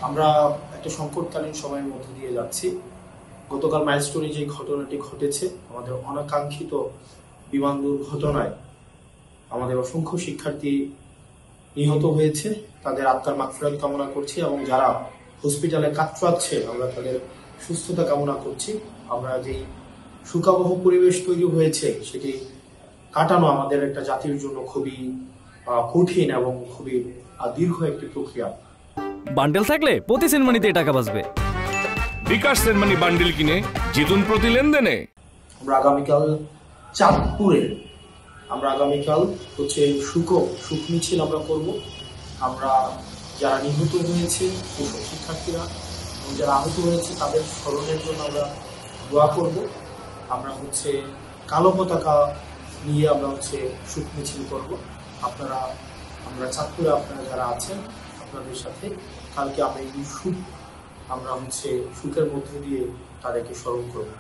আমরা একটা সংকটকালীন সময়ের মধ্যে দিয়ে যাচ্ছি। গতকাল মাইলস্টোনে যে ঘটনাটি ঘটেছে, আমাদের অনাকাঙ্ক্ষিত বিমান দুর্ঘটনায় আমাদের অসংখ্য শিক্ষার্থী নিহত হয়েছে। তাদের আত্মার মাগফিরাত কামনা করছি এবং যারা হসপিটালে কাতরাচ্ছে আমরা তাদের সুস্থতা কামনা করছি। আমরা যেই শোকাবহ পরিবেশ তৈরি হয়েছে সেটি কাটানো আমাদের একটা জাতির জন্য খুবই কঠিন এবং খুবই দীর্ঘ একটি প্রক্রিয়া। বান্ডেল থাকলে প্রতি সেনমানিতে টাকা বাঁচবে। বিকাশ সেনমানি বান্ডেল কিনে জিতুন প্রতি লেনদেনে। আমরা আগামীকাল চাঁদপুরে সুখ মিছিল আমরা করব। আমরা যারা নিহত হয়েছে সেসব শিক্ষার্থীরা এবং যারা আহত হয়েছে তাদের স্মরণের জন্য আমরা দোয়া করব। আমরা কালো পতাকা নিয়ে আমরা সুখ মিছিল করব। আমরা চাঁদপুরে আপনারা যারা আছেন আপনাদের সাথে কালকে আমরা এই সুখের মধ্যে দিয়ে তাদেরকে স্মরণ করব।